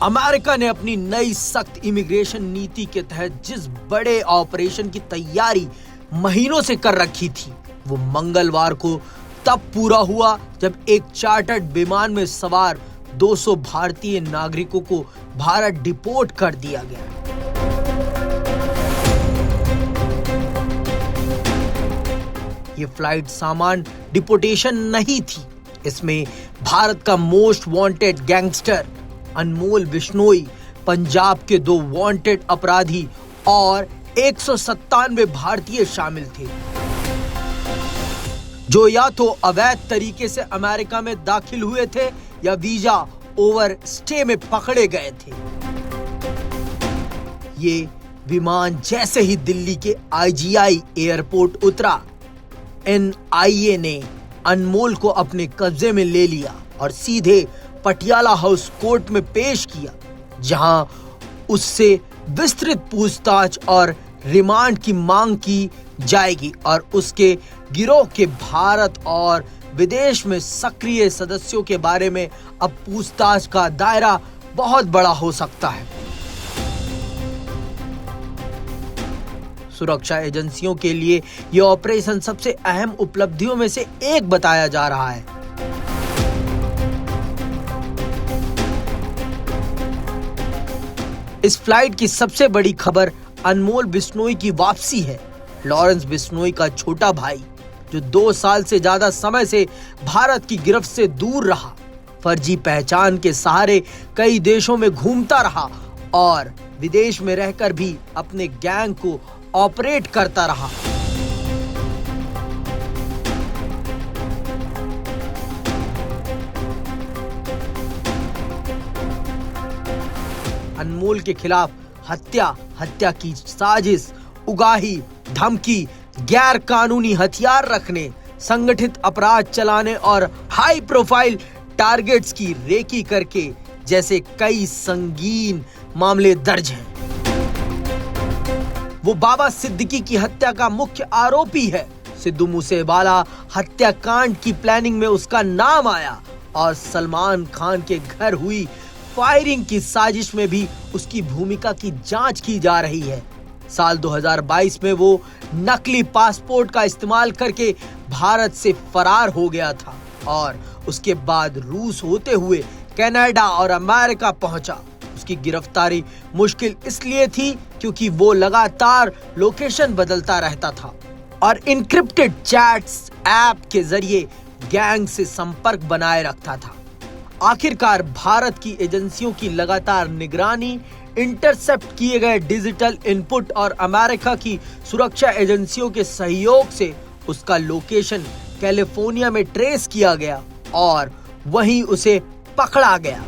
America ने अपनी नई सख्त इमिग्रेशन नीति के तहत जिस बड़े ऑपरेशन की तैयारी महीनों से कर रखी थी, वो मंगलवार को तब पूरा हुआ जब एक चार्टर्ड विमान में सवार 200 भारतीय नागरिकों को भारत डिपोर्ट कर दिया गया। ये फ्लाइट सामान्य डिपोर्टेशन नहीं थी। इसमें भारत का मोस्ट वांटेड गैंगस्टर अनमोल बिश्नोई, पंजाब के 2 वांटेड अपराधी और 197 भारतीय शामिल थे, जो या तो अवैध तरीके से अमेरिका में दाखिल हुए थे या वीजा ओवर स्टे में पकड़े गए थे। ये विमान जैसे ही दिल्ली के IGI एयरपोर्ट उतरा, NIA ने अनमोल को अपने कब्जे में ले लिया और सीधे पटियाला हाउस कोर्ट में पेश किया, जहां उससे विस्तृत पूछताछ और रिमांड की मांग की जाएगी और उसके गिरोह के भारत और विदेश में सक्रिय सदस्यों के बारे में अब पूछताछ का दायरा बहुत बड़ा हो सकता है। सुरक्षा एजेंसियों के लिए यह ऑपरेशन सबसे अहम उपलब्धियों में से एक बताया जा रहा है। इस फ्लाइट की सबसे बड़ी खबर अनमोल बिश्नोई की वापसी है। लॉरेंस बिश्नोई का छोटा भाई, जो 2 साल से ज्यादा समय से भारत की गिरफ्त से दूर रहा, फर्जी पहचान के सहारे कई देशों में घूमता रहा और विदेश में रहकर भी अपने गैंग को ऑपरेट करता रहा। अनमोल के खिलाफ हत्या की साजिश, उगाही, धमकी, गैर कानूनी हथियार रखने, संगठित अपराध चलाने और हाई प्रोफाइल टारगेट्स की रेकी करके जैसे कई संगीन मामले दर्ज हैं। वो बाबा सिद्दीकी की हत्या का मुख्य आरोपी है। सिद्धू मूसेवाला हत्याकांड की प्लानिंग में उसका नाम आया और सलमान खान के घर हुई फायरिंग की साजिश में भी उसकी भूमिका की जांच की जा रही है। साल 2022 में वो नकली पासपोर्ट का इस्तेमाल करके भारत से फरार हो गया था और उसके बाद रूस होते हुए कनाडा और अमेरिका पहुंचा। उसकी गिरफ्तारी मुश्किल इसलिए थी क्योंकि वो लगातार लोकेशन बदलता रहता था और इनक्रिप्टेड चैट्स ऐप के जरिए गैंग से संपर्क बनाए रखता था। आखिरकार भारत की एजेंसियों की लगातार निगरानी, इंटरसेप्ट किए गए डिजिटल इनपुट और अमेरिका की सुरक्षा एजेंसियों के सहयोग से उसका लोकेशन कैलिफोर्निया में ट्रेस किया गया और वहीं उसे पकड़ा गया।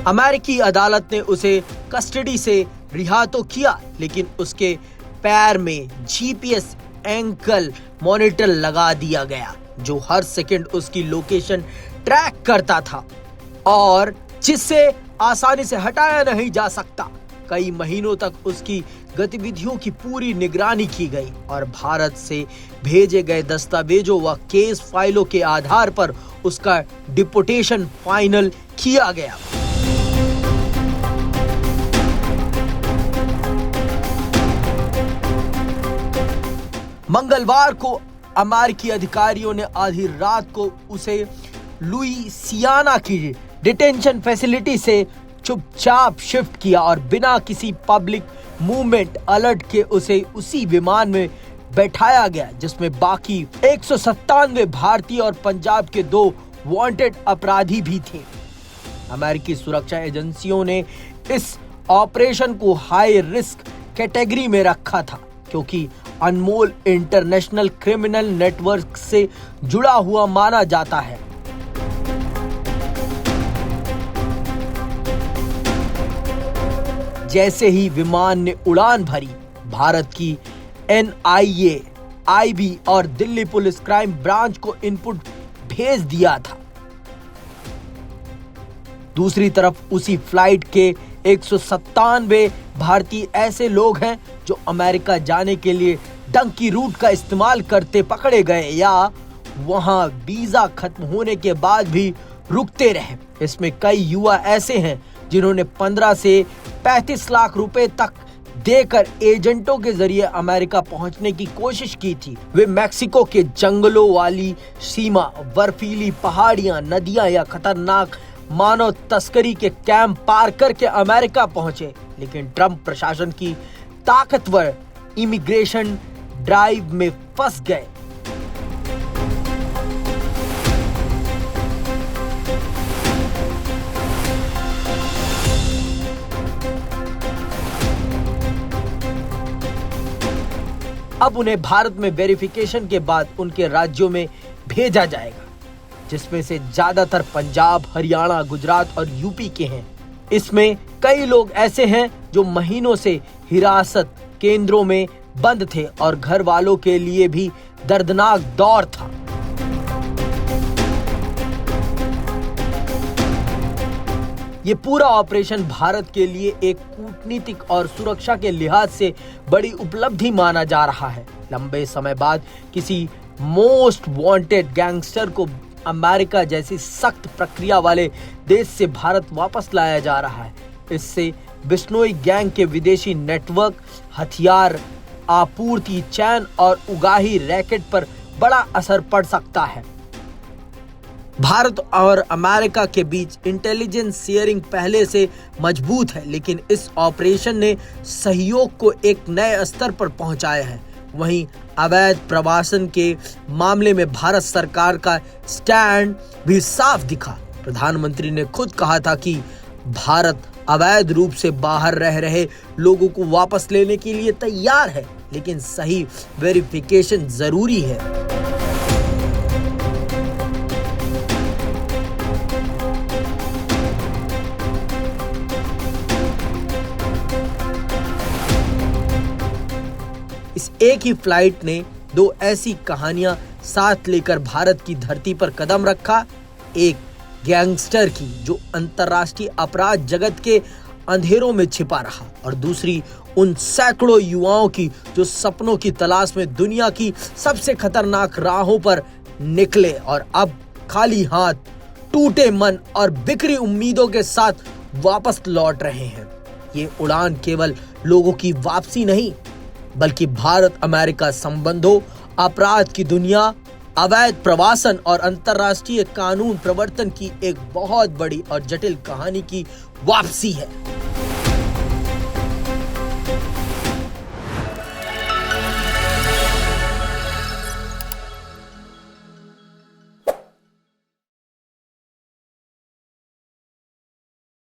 अमेरिकी अदालत ने उसे कस्टडी से रिहा तो किया, लेकिन उसके पैर में GPS एंकल मॉनिटर लगा दिया गया, जो हर सेकंड उसकी लोकेशन ट्रैक करता था और जिससे आसानी से हटाया नहीं जा सकता। कई महीनों तक उसकी गतिविधियों की पूरी निगरानी की गई और भारत से भेजे गए दस्तावेजों व केस फाइलों के आधार पर उसका डिपोर्टेशन फाइनल किया गया। मंगलवार को अमेरिकी अधिकारियों ने आधी रात को उसे लुइसियाना की डिटेंशन फैसिलिटी से चुपचाप शिफ्ट किया और बिना किसी पब्लिक मूवमेंट अलर्ट के उसे उसी विमान में बैठाया गया जिसमें बाकी 197 भारतीय और पंजाब के 2 वांटेड अपराधी भी थे। अमेरिकी सुरक्षा एजेंसियों ने इस ऑपरेशन को हाई रिस्क कैटेगरी में रखा था क्योंकि अनमोल इंटरनेशनल क्रिमिनल नेटवर्क से जुड़ा हुआ माना जाता है। जैसे ही विमान ने उड़ान भरी, भारत की NIA, IB और दिल्ली पुलिस क्राइम ब्रांच को इनपुट भेज दिया था। दूसरी तरफ उसी फ्लाइट के 197 भारतीय ऐसे लोग हैं जो अमेरिका जाने के लिए डंकी रूट का इस्तेमाल करते पकड़े गए या वहां वीजा खत्म होने के बाद भी रुकते रहे। इसमें कई युवा ऐसे हैं जिन्होंने 15 से 35 लाख रुपए तक देकर एजेंटों के जरिए अमेरिका पहुंचने की कोशिश की थी। वे मैक्सिको के जंगलों वाली सीमा, बर्फीली पहाड़ियां, नदियां या खतरनाक मानव तस्करी के कैंप पार करके अमेरिका पहुंचे, लेकिन ट्रंप प्रशासन की ताकतवर इमिग्रेशन ड्राइव में फंस गए। अब उन्हें भारत में वेरिफिकेशन के बाद उनके राज्यों में भेजा जाएगा, जिसमें से ज्यादातर पंजाब, हरियाणा, गुजरात और यूपी के हैं। इसमें कई लोग ऐसे हैं जो महीनों से हिरासत केंद्रों में बंद थे और घर वालों के लिए भी दर्दनाक दौर था। ये पूरा ऑपरेशन भारत के लिए एक कूटनीतिक और सुरक्षा के लिहाज से बड़ी उपलब्धि माना जा रहा है। लंबे समय बाद किसी मोस्ट वांटेड गैंगस्टर को अमेरिका जैसी सख्त प्रक्रिया वाले देश से भारत वापस लाया जा रहा है। इससे बिश्नोई गैंग के विदेशी नेटवर्क, हथियार आपूर्ति चैन और उगाही रैकेट पर बड़ा असर पड़ सकता है। भारत और अमेरिका के बीच इंटेलिजेंस शेयरिंग पहले से मजबूत है, लेकिन इस ऑपरेशन ने सहयोग को एक नए स्तर पर पहुंचाया है। वहीं अवैध प्रवासन के मामले में भारत सरकार का स्टैंड भी साफ दिखा। प्रधानमंत्री ने खुद कहा था कि भारत अवैध रूप से बाहर रह रहे लोगों को वापस लेने के लिए तैयार है, लेकिन सही वेरिफिकेशन जरूरी है। इस एक ही फ्लाइट ने दो ऐसी कहानियां साथ लेकर भारत की धरती पर कदम रखा। एक गैंगस्टर की जो अंतर्राष्ट्रीय अपराध जगत के अंधेरों में छिपा रहा, और दूसरी उन सैकड़ों युवाओं की जो सपनों की तलाश में दुनिया की सबसे खतरनाक राहों पर निकले और अब खाली हाथ, टूटे मन और बिखरी उम्मीदों के साथ वापस लौट रहे हैं। ये उड़ान केवल लोगों की वापसी नहीं, बल्कि भारत अमेरिका संबंधों, अपराध की दुनिया, अवैध प्रवासन और अंतर्राष्ट्रीय कानून प्रवर्तन की एक बहुत बड़ी और जटिल कहानी की वापसी है।